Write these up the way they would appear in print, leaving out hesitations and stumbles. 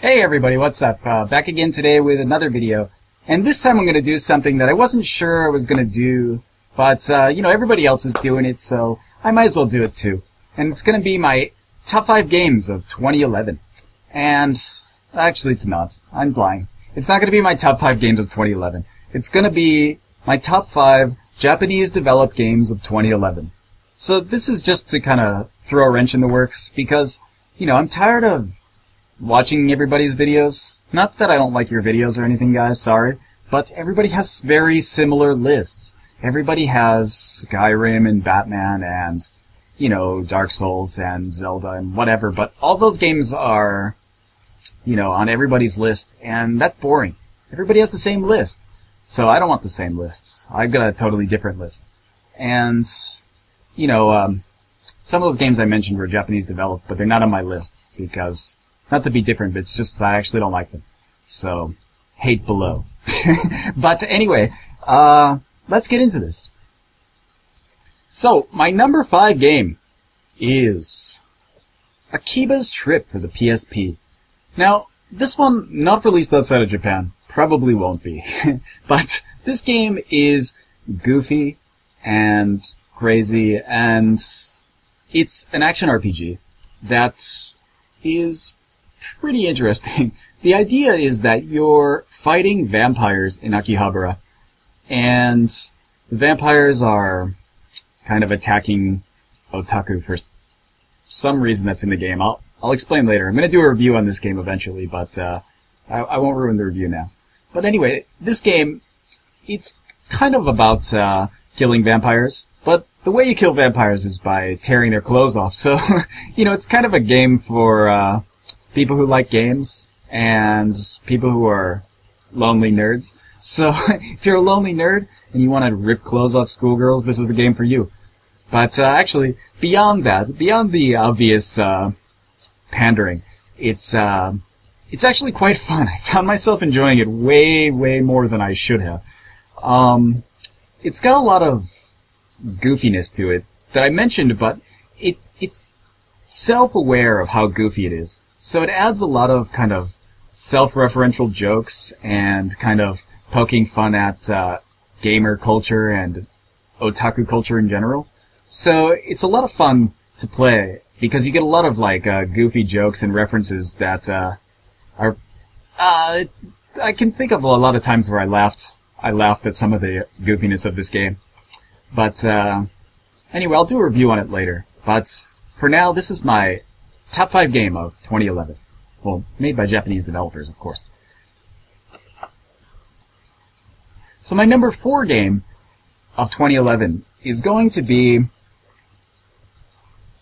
Hey everybody, what's up? Back again today with another video. And this time I'm going to do something that I wasn't sure I was going to do, but, everybody else is doing it, so I might as well do it too. And it's going to be my top 5 games of 2011. And, actually it's not. I'm lying. It's not going to be my top 5 games of 2011. It's going to be my top 5 Japanese-developed games of 2011. So this is just to kind of throw a wrench in the works, because, I'm tired of watching everybody's videos. Not that I don't like your videos or anything, guys, sorry. But everybody has very similar lists. Everybody has Skyrim and Batman and, Dark Souls and Zelda and whatever. But all those games are, on everybody's list, and that's boring. Everybody has the same list. So I don't want the same lists. I've got a totally different list. And, some of those games I mentioned were Japanese developed, but they're not on my list because, not to be different, but it's just I actually don't like them. So, hate below. But anyway, let's get into this. So, my number 5 game is Akihabara Trip for the PSP. Now, this one, not released outside of Japan, probably won't be. But this game is goofy and crazy, and it's an action RPG that is pretty interesting. The idea is that you're fighting vampires in Akihabara, and the vampires are kind of attacking otaku for some reason that's in the game. I'll explain later. I'm going to do a review on this game eventually, but I won't ruin the review now. But anyway, this game, it's kind of about killing vampires, but the way you kill vampires is by tearing their clothes off. So, it's kind of a game for people who like games and people who are lonely nerds. So, if you're a lonely nerd and you want to rip clothes off schoolgirls, this is the game for you. But actually, beyond that, beyond the obvious pandering, it's actually quite fun. I found myself enjoying it way, way more than I should have. It's got a lot of goofiness to it that I mentioned, but it's self-aware of how goofy it is. So it adds a lot of kind of self-referential jokes and kind of poking fun at gamer culture and otaku culture in general. So it's a lot of fun to play because you get a lot of goofy jokes and references that are I can think of a lot of times where I laughed at some of the goofiness of this game. But anyway, I'll do a review on it later. But for now, this is my top 5 game of 2011. Well, made by Japanese developers, of course. So my number 4 game of 2011 is going to be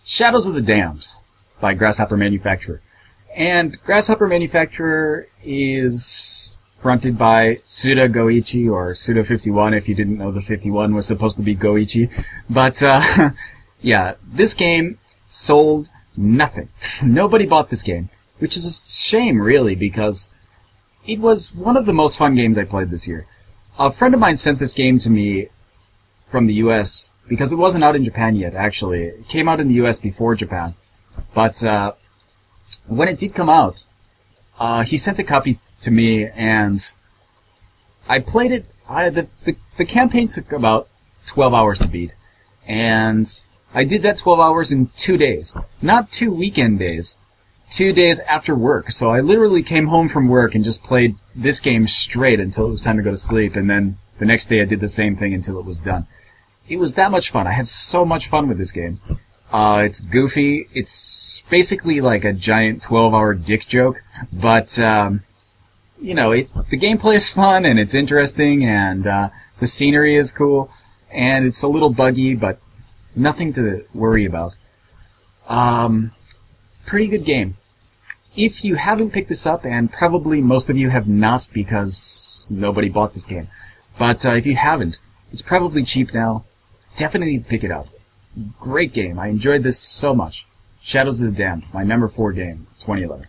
Shadows of the Damned by Grasshopper Manufacturer. And Grasshopper Manufacturer is fronted by Suda Goichi, or Suda 51 if you didn't know the 51 was supposed to be Goichi. But, yeah, this game sold nothing. Nobody bought this game, which is a shame, really, because it was one of the most fun games I played this year. A friend of mine sent this game to me from the US, because it wasn't out in Japan yet, actually. It came out in the US before Japan. But, when it did come out, he sent a copy to me, and I played it. The campaign took about 12 hours to beat, and I did that 12 hours in 2 days. Not 2 weekend days. 2 days after work. So I literally came home from work and just played this game straight until it was time to go to sleep, and then the next day I did the same thing until it was done. It was that much fun. I had so much fun with this game. It's goofy. It's basically like a giant 12-hour dick joke, but, the gameplay is fun, and it's interesting, and, the scenery is cool, and it's a little buggy, but nothing to worry about. Pretty good game. If you haven't picked this up, and probably most of you have not because nobody bought this game, but, if you haven't, it's probably cheap now. Definitely pick it up. Great game. I enjoyed this so much. Shadows of the Damned, my number 4 game, 2011.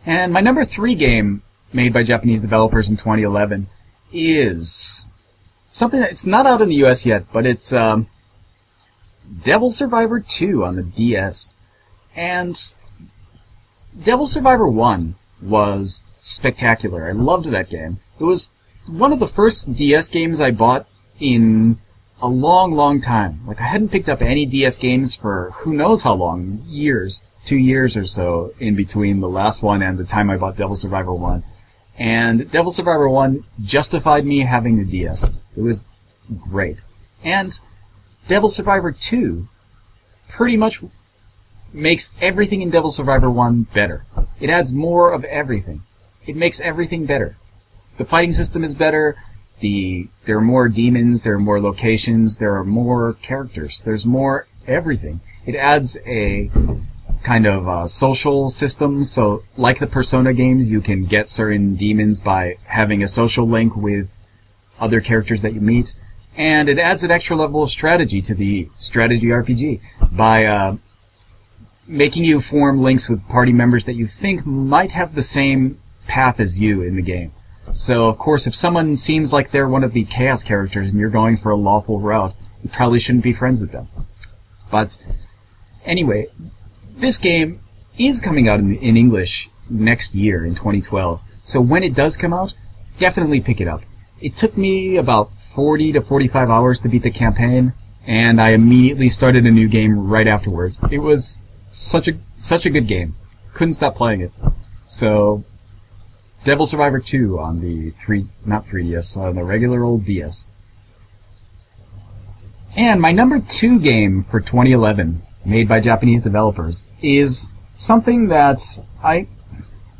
And my number 3 game, made by Japanese developers in 2011, is something that, it's not out in the US yet, but it's Devil Survivor 2 on the DS. And Devil Survivor 1 was spectacular. I loved that game. It was one of the first DS games I bought in a long, long time. Like, I hadn't picked up any DS games for who knows how long, years, 2 years or so in between the last one and the time I bought Devil Survivor 1. And Devil Survivor 1 justified me having the DS. It was great. And Devil Survivor 2 pretty much makes everything in Devil Survivor 1 better. It adds more of everything. It makes everything better. The fighting system is better. There are more demons, there are more locations, there are more characters, there's more everything. It adds a kind of social system, so like the Persona games, you can get certain demons by having a social link with other characters that you meet, and it adds an extra level of strategy to the strategy RPG by making you form links with party members that you think might have the same path as you in the game. So, of course, if someone seems like they're one of the chaos characters and you're going for a lawful route, you probably shouldn't be friends with them. But, anyway, this game is coming out in English next year, in 2012. So when it does come out, definitely pick it up. It took me about 40 to 45 hours to beat the campaign, and I immediately started a new game right afterwards. It was such a good game. Couldn't stop playing it. So, Devil Survivor 2 on the not 3DS, on the regular old DS. And my number 2 game for 2011, made by Japanese developers, is something that I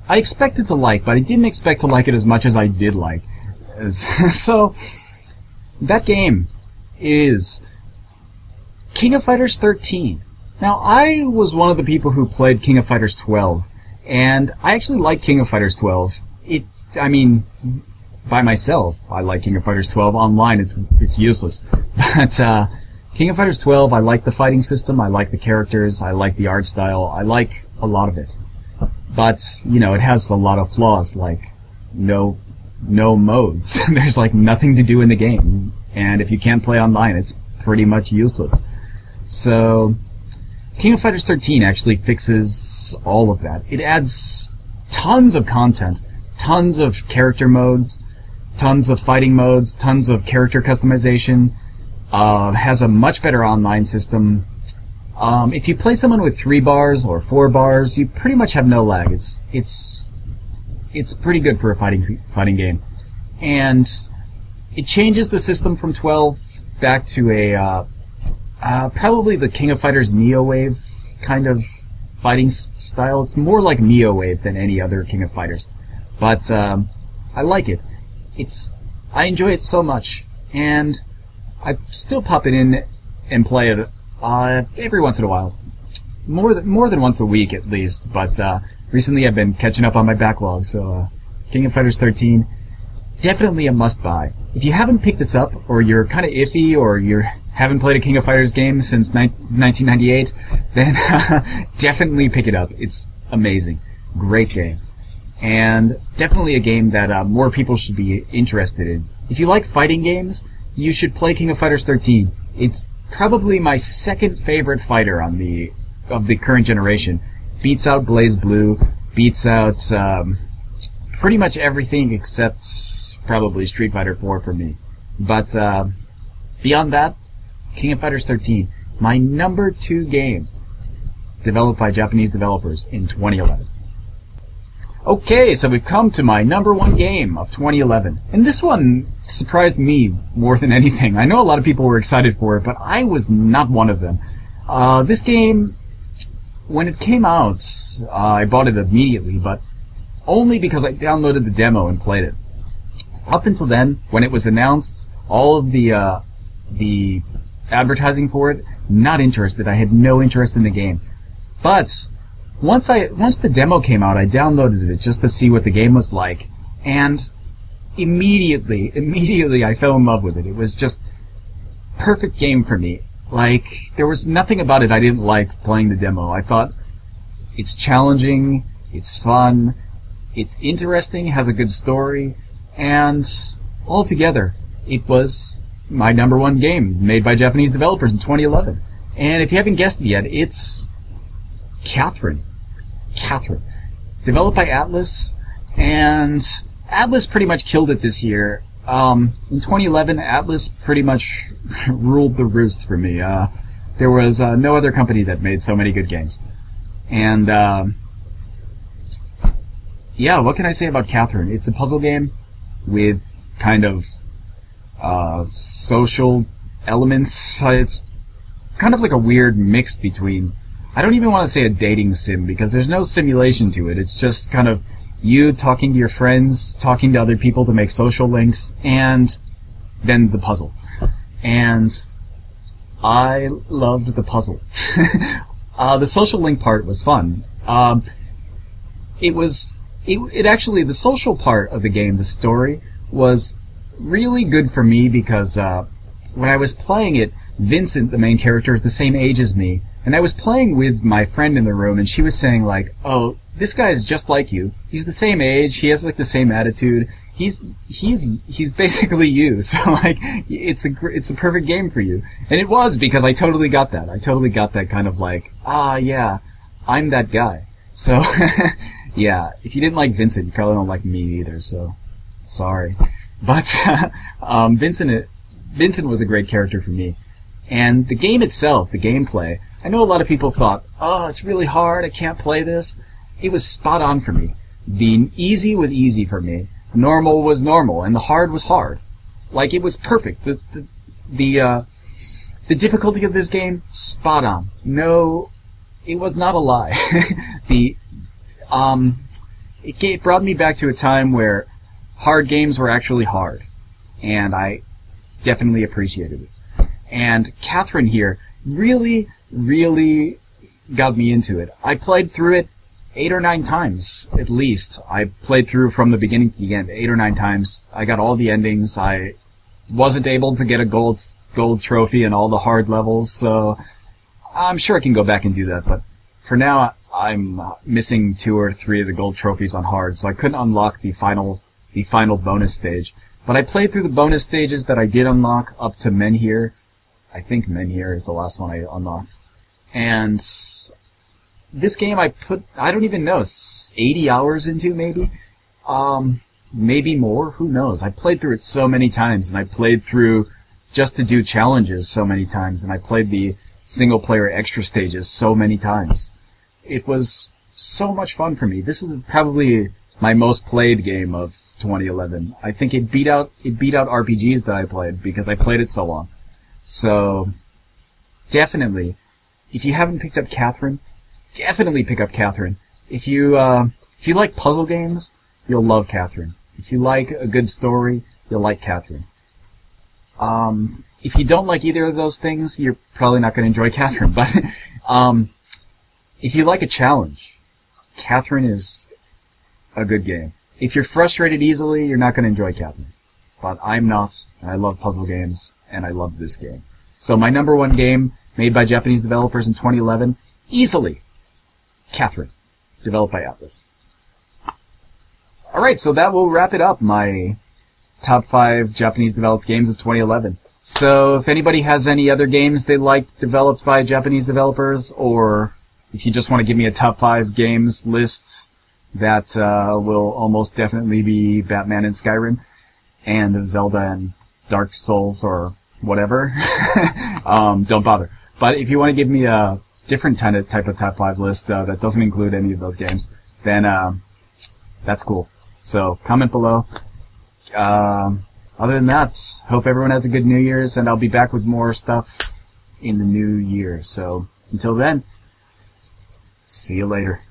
expected to like, but I didn't expect to like it as much as I did like. So, that game is King of Fighters 13. Now, I was one of the people who played King of Fighters 12, and I actually like King of Fighters 12. By myself, I like King of Fighters 12. Online, it's useless. But, King of Fighters 12, I like the fighting system, I like the characters, I like the art style, I like a lot of it. But, it has a lot of flaws, like no modes. There's like nothing to do in the game. And if you can't play online, it's pretty much useless. So, King of Fighters 13 actually fixes all of that. It adds tons of content, tons of character modes, tons of fighting modes, tons of character customization, has a much better online system. If you play someone with 3 bars or 4 bars, you pretty much have no lag. It's pretty good for a fighting game. And it changes the system from 12 back to probably the King of Fighters Neo-Wave kind of fighting style. It's more like Neo-Wave than any other King of Fighters. But I like it. I enjoy it so much. And I still pop it in and play it every once in a while. More than once a week at least. But recently I've been catching up on my backlog. So King of Fighters 13, definitely a must-buy. If you haven't picked this up, or you're kind of iffy, or you haven't played a King of Fighters game since 1998, then definitely pick it up. It's amazing. Great game. And definitely a game that more people should be interested in. If you like fighting games, you should play King of Fighters 13. It's probably my second favorite fighter of the current generation. Beats out BlazBlue, beats out pretty much everything except probably Street Fighter 4 for me. But beyond that, King of Fighters 13, my number 2 game, developed by Japanese developers in 2011. Okay, so we've come to my number 1 game of 2011. And this one surprised me more than anything. I know a lot of people were excited for it, but I was not one of them. This game, when it came out, I bought it immediately, but only because I downloaded the demo and played it. Up until then, when it was announced, all of the advertising for it, not interested. I had no interest in the game. But once the demo came out, I downloaded it just to see what the game was like, and immediately I fell in love with it. It was just perfect game for me. Like, there was nothing about it I didn't like playing the demo. I thought it's challenging, it's fun, it's interesting, has a good story, and altogether, it was my number 1 game made by Japanese developers in 2011. And if you haven't guessed it yet, it's Catherine. developed by Atlas, and Atlas pretty much killed it this year. In 2011, Atlas pretty much ruled the roost for me. There was no other company that made so many good games. And, yeah, what can I say about Catherine? It's a puzzle game with kind of social elements. It's kind of like a weird mix between... I don't even want to say a dating sim, because there's no simulation to it. It's just kind of you talking to your friends, talking to other people to make social links, and then the puzzle. And I loved the puzzle. The social link part was fun. It actually, the social part of the game, the story, was really good for me because when I was playing it, Vincent, the main character, is the same age as me, and I was playing with my friend in the room, and she was saying like, "Oh, this guy is just like you. He's the same age. He has like the same attitude. He's basically you. So like, it's a perfect game for you." And it was, because I totally got that. I totally got that kind of like, yeah, I'm that guy. So yeah, if you didn't like Vincent, you probably don't like me either. So sorry, but Vincent was a great character for me. And the game itself, the gameplay, I know a lot of people thought, "Oh, it's really hard, I can't play this." It was spot on for me. The easy was easy for me. Normal was normal, and the hard was hard. Like, it was perfect. The difficulty of this game, spot on. No, it was not a lie. It brought me back to a time where hard games were actually hard. And I definitely appreciated it. And Catherine here really, really got me into it. I played through it 8 or 9 times, at least. I played through from the beginning to the end 8 or 9 times. I got all the endings. I wasn't able to get a gold trophy in all the hard levels, so I'm sure I can go back and do that. But for now, I'm missing 2 or 3 of the gold trophies on hard, so I couldn't unlock the final bonus stage. But I played through the bonus stages that I did unlock up to Menhir. I think Menhir is the last one I unlocked. And this game I don't even know, 80 hours into maybe? Maybe more, who knows? I played through it so many times, and I played through just to do challenges so many times, and I played the single player extra stages so many times. It was so much fun for me. This is probably my most played game of 2011. I think it beat out RPGs that I played because I played it so long. So definitely, if you haven't picked up Catherine, definitely pick up Catherine. If you like puzzle games, you'll love Catherine. If you like a good story, you'll like Catherine. If you don't like either of those things, you're probably not going to enjoy Catherine. But if you like a challenge, Catherine is a good game. If you're frustrated easily, you're not going to enjoy Catherine. But I'm not, and I love puzzle games, and I love this game. So my number one game, made by Japanese developers in 2011, easily, Catherine, developed by Atlas. Alright, so that will wrap it up, my top 5 Japanese-developed games of 2011. So if anybody has any other games they liked developed by Japanese developers, or if you just want to give me a top 5 games list, that will almost definitely be Batman and Skyrim, and Zelda and Dark Souls, or whatever, don't bother. But if you want to give me a different type of top 5 list that doesn't include any of those games, then that's cool. So comment below. Other than that, hope everyone has a good New Year's, and I'll be back with more stuff in the new year. So until then, see you later.